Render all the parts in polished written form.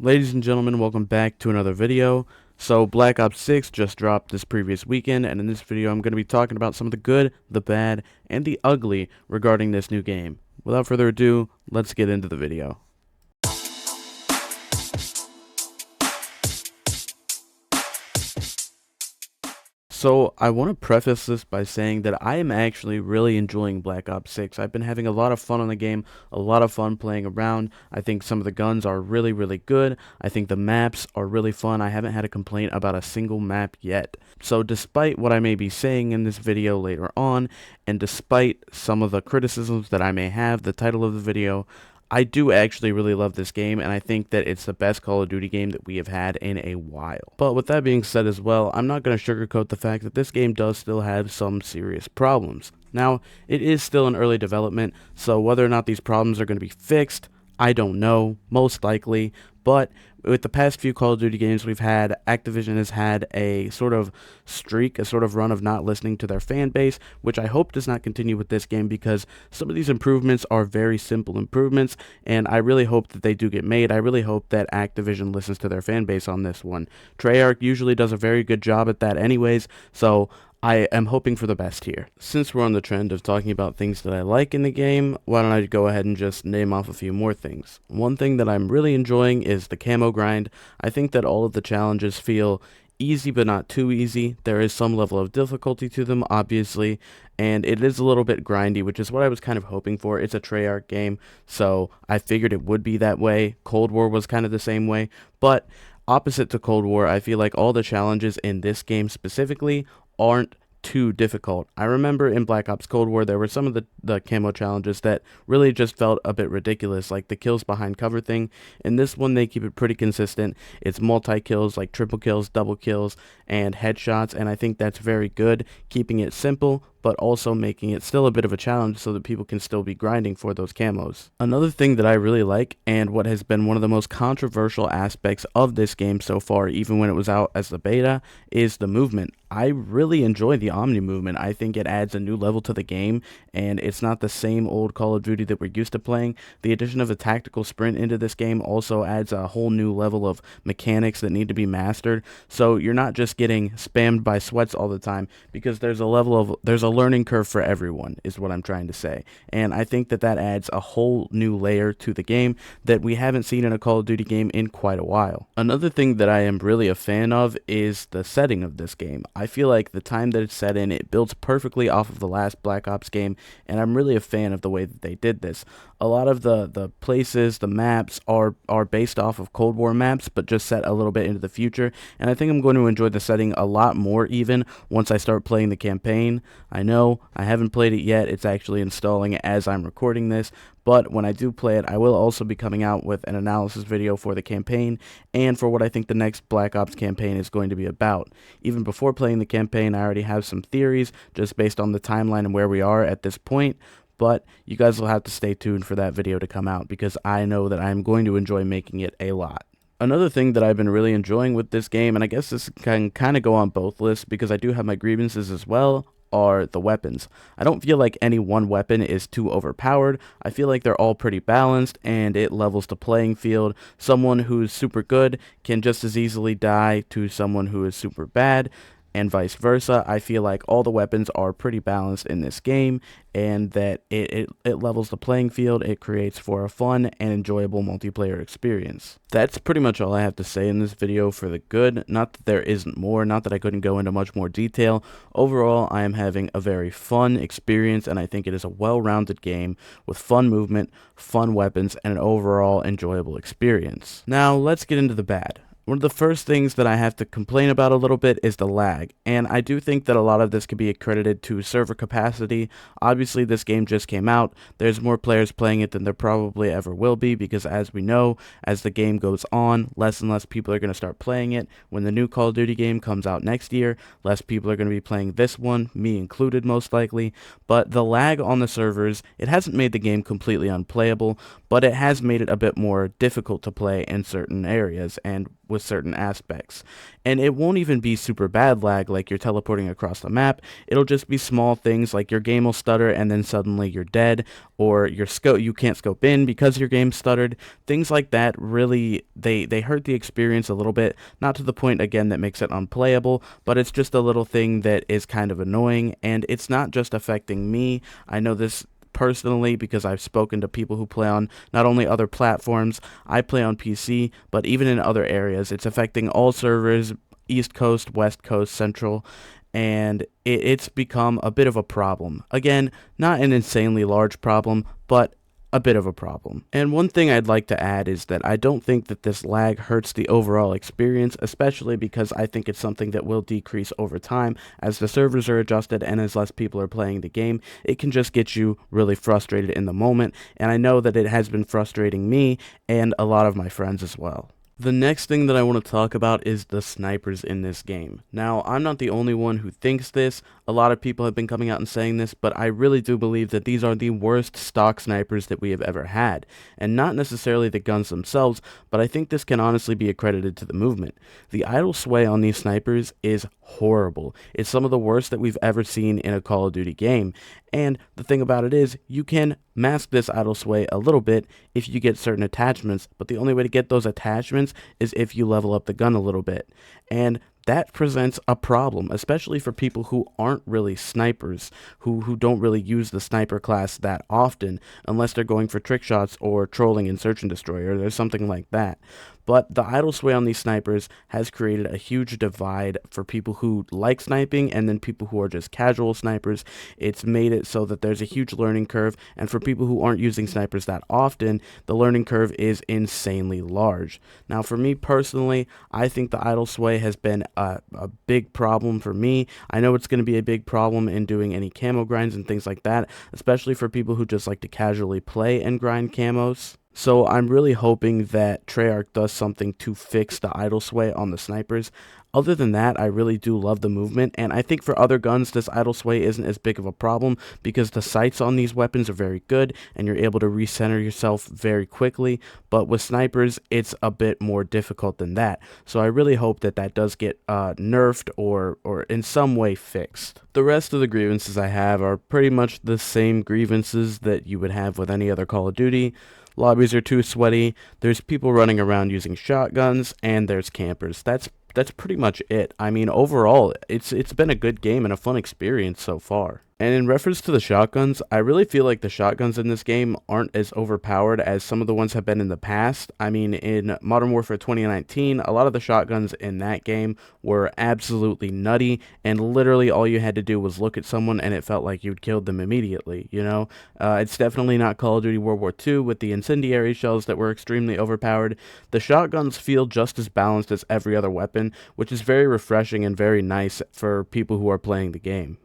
Ladies and gentlemen, welcome back to another video. So Black Ops 6 just dropped this previous weekend, and in this video I'm going to be talking about some of the good, the bad, and the ugly regarding this new game. Without further ado, let's get into the video. So I want to preface this by saying that I am actually really enjoying Black Ops 6. I've been having a lot of fun on the game, a lot of fun playing around. I think some of the guns are really good. I think the maps are really fun. I haven't had a complaint about a single map yet. So despite what I may be saying in this video later on, and despite some of the criticisms that I may have, the title of the video, I do actually really love this game, and I think that it's the best Call of Duty game that we have had in a while. But with that being said as well, I'm not going to sugarcoat the fact that this game does still have some serious problems. Now, it is still in early development, so whether or not these problems are going to be fixed, I don't know, most likely, but with the past few Call of Duty games we've had, Activision has had a sort of streak, a sort of run of not listening to their fan base, which I hope does not continue with this game because some of these improvements are very simple improvements, and I really hope that they do get made. I really hope that Activision listens to their fan base on this one. Treyarch usually does a very good job at that anyways, so I am hoping for the best here. Since we're on the trend of talking about things that I like in the game, why don't I go ahead and just name off a few more things. One thing that I'm really enjoying is the camo grind. I think that all of the challenges feel easy but not too easy. There is some level of difficulty to them, obviously, and it is a little bit grindy, which is what I was kind of hoping for. It's a Treyarch game, so I figured it would be that way. Cold War was kind of the same way, but opposite to Cold War, I feel like all the challenges in this game specifically aren't too difficult. I remember in Black Ops Cold War there were some of the camo challenges that really just felt a bit ridiculous, like the kills behind cover thing. In this one they keep it pretty consistent. It's multi-kills, like triple kills, double kills, and headshots, and I think that's very good, keeping it simple but also making it still a bit of a challenge so that people can still be grinding for those camos. Another thing that I really like, and what has been one of the most controversial aspects of this game so far, even when it was out as the beta, is the movement. I really enjoy the Omni movement. I think it adds a new level to the game, and it's not the same old Call of Duty that we're used to playing. The addition of a tactical sprint into this game also adds a whole new level of mechanics that need to be mastered, so you're not just getting spammed by sweats all the time, because there's a learning curve for everyone, is what I'm trying to say. And I think that that adds a whole new layer to the game that we haven't seen in a Call of Duty game in quite a while. Another thing that I am really a fan of is the setting of this game. I feel like the time that it's set in, it builds perfectly off of the last Black Ops game, and I'm really a fan of the way that they did this. A lot of the places, the maps are based off of Cold War maps, but just set a little bit into the future, and I think I'm going to enjoy the setting a lot more even once I start playing the campaign. I know I haven't played it yet. It's actually installing as I'm recording this, but when I do play it, I will also be coming out with an analysis video for the campaign and for what I think the next Black Ops campaign is going to be about. Even before playing the campaign, I already have some theories just based on the timeline and where we are at this point, but you guys will have to stay tuned for that video to come out because I know that I'm going to enjoy making it a lot. Another thing that I've been really enjoying with this game, and I guess this can kind of go on both lists because I do have my grievances as well, are the weapons. I don't feel like any one weapon is too overpowered. I feel like they're all pretty balanced and it levels the playing field. Someone who's super good can just as easily die to someone who is super bad, and vice versa. I feel like all the weapons are pretty balanced in this game, and that it levels the playing field. It creates for a fun and enjoyable multiplayer experience. That's pretty much all I have to say in this video for the good. Not that there isn't more, not that I couldn't go into much more detail. Overall, I am having a very fun experience, and I think it is a well-rounded game with fun movement, fun weapons, and an overall enjoyable experience. Now, let's get into the bad. One of the first things that I have to complain about a little bit is the lag, and I do think that a lot of this could be accredited to server capacity. Obviously, this game just came out. There's more players playing it than there probably ever will be because, as we know, as the game goes on, less and less people are going to start playing it. When the new Call of Duty game comes out next year, less people are going to be playing this one, me included most likely. But the lag on the servers, it hasn't made the game completely unplayable, but it has made it a bit more difficult to play in certain areas, and with certain aspects. And it won't even be super bad lag like you're teleporting across the map. It'll just be small things like your game will stutter and then suddenly you're dead, or you can't scope in because your game stuttered. Things like that really they hurt the experience a little bit, not to the point again that makes it unplayable, but it's just a little thing that is kind of annoying, and it's not just affecting me. I know this personally because I've spoken to people who play on not only other platforms. I play on PC, but even in other areas, it's affecting all servers, East Coast, West Coast, Central, and it's become a bit of a problem. Again, not an insanely large problem, but a bit of a problem. And one thing I'd like to add is that I don't think that this lag hurts the overall experience, especially because I think it's something that will decrease over time as the servers are adjusted and as less people are playing the game. It can just get you really frustrated in the moment, and I know that it has been frustrating me and a lot of my friends as well. The next thing that I want to talk about is the snipers in this game. Now, I'm not the only one who thinks this. A lot of people have been coming out and saying this, but I really do believe that these are the worst stock snipers that we have ever had. And not necessarily the guns themselves, but I think this can honestly be accredited to the movement. The idle sway on these snipers is horrible. It's some of the worst that we've ever seen in a Call of Duty game. And the thing about it is, you can mask this idle sway a little bit if you get certain attachments, but the only way to get those attachments is if you level up the gun a little bit. And that presents a problem, especially for people who aren't really snipers, who don't really use the sniper class that often, unless they're going for trick shots or trolling in Search and Destroy, or there's something like that. But the idle sway on these snipers has created a huge divide for people who like sniping and then people who are just casual snipers. It's made it so that there's a huge learning curve, and for people who aren't using snipers that often, the learning curve is insanely large. Now, for me personally, I think the idle sway has been a big problem for me. I know it's going to be a big problem in doing any camo grinds and things like that, especially for people who just like to casually play and grind camos. So I'm really hoping that Treyarch does something to fix the idle sway on the snipers. Other than that, I really do love the movement, and I think for other guns, this idle sway isn't as big of a problem because the sights on these weapons are very good, and you're able to recenter yourself very quickly, but with snipers, it's a bit more difficult than that. So I really hope that that does get nerfed or in some way fixed. The rest of the grievances I have are pretty much the same grievances that you would have with any other Call of Duty. Lobbies are too sweaty, there's people running around using shotguns, and there's campers. That's pretty much it. I mean, overall, it's been a good game and a fun experience so far. And in reference to the shotguns, I really feel like the shotguns in this game aren't as overpowered as some of the ones have been in the past. I mean, in Modern Warfare 2019, a lot of the shotguns in that game were absolutely nutty, and literally all you had to do was look at someone and it felt like you'd killed them immediately, you know? It's definitely not Call of Duty World War II with the incendiary shells that were extremely overpowered. The shotguns feel just as balanced as every other weapon, which is very refreshing and very nice for people who are playing the game.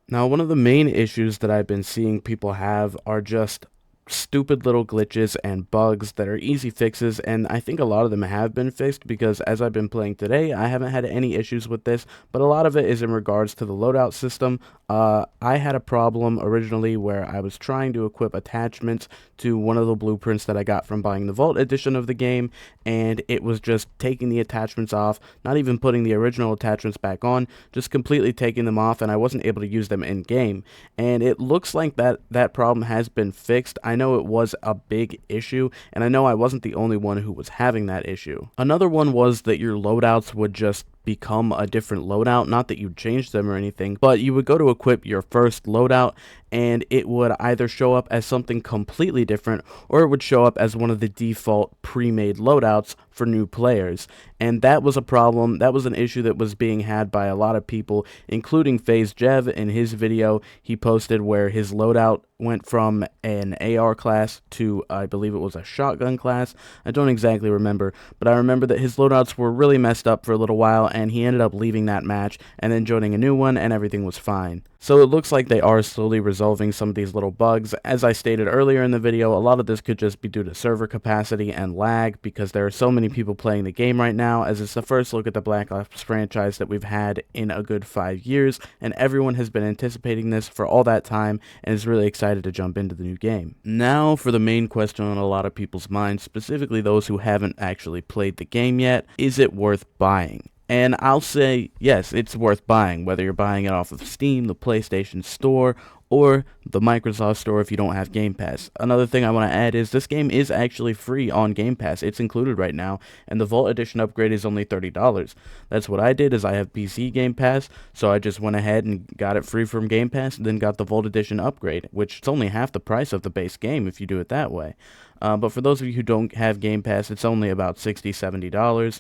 Now, one of the main issues that I've been seeing people have are just stupid little glitches and bugs that are easy fixes, and I think a lot of them have been fixed because as I've been playing today, I haven't had any issues with this, but a lot of it is in regards to the loadout system. I had a problem originally where I was trying to equip attachments to one of the blueprints that I got from buying the Vault edition of the game, and it was just taking the attachments off, not even putting the original attachments back on, just completely taking them off, and I wasn't able to use them in game. And it looks like that problem has been fixed. I know it was a big issue, and I know I wasn't the only one who was having that issue. Another one was that your loadouts would just become a different loadout, not that you'd change them or anything, but you would go to equip your first loadout and it would either show up as something completely different or it would show up as one of the default pre-made loadouts for new players. And that was a problem. That was an issue that was being had by a lot of people, including FaZe Jev. In his video he posted where his loadout went from an AR class to, I believe it was a shotgun class. I don't exactly remember, but I remember that his loadouts were really messed up for a little while, and he ended up leaving that match and then joining a new one, and everything was fine. So it looks like they are slowly resolving some of these little bugs. As I stated earlier in the video, a lot of this could just be due to server capacity and lag because there are so many people playing the game right now, as it's the first look at the Black Ops franchise that we've had in a good 5 years, and everyone has been anticipating this for all that time and is really excited to jump into the new game. Now for the main question on a lot of people's minds, specifically those who haven't actually played the game yet: is it worth buying? And I'll say, yes, it's worth buying, whether you're buying it off of Steam, the PlayStation Store, or the Microsoft Store if you don't have Game Pass. Another thing I want to add is this game is actually free on Game Pass. It's included right now, and the Vault Edition upgrade is only $30. That's what I did, is I have PC Game Pass, so I just went ahead and got it free from Game Pass, and then got the Vault Edition upgrade, which is only half the price of the base game if you do it that way. But for those of you who don't have Game Pass, it's only about $60, $70.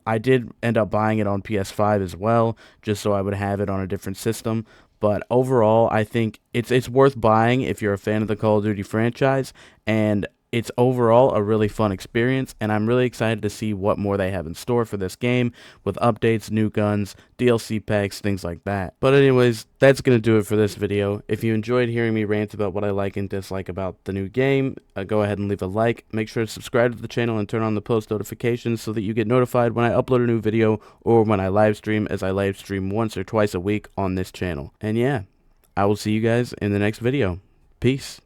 I did end up buying it on PS5 as well, just so I would have it on a different system. But overall, I think it's worth buying if you're a fan of the Call of Duty franchise, and it's overall a really fun experience, and I'm really excited to see what more they have in store for this game, with updates, new guns, DLC packs, things like that. But anyways, that's going to do it for this video. If you enjoyed hearing me rant about what I like and dislike about the new game, go ahead and leave a like. Make sure to subscribe to the channel and turn on the post notifications so that you get notified when I upload a new video or when I live stream, as I live stream once or twice a week on this channel. And yeah, I will see you guys in the next video. Peace.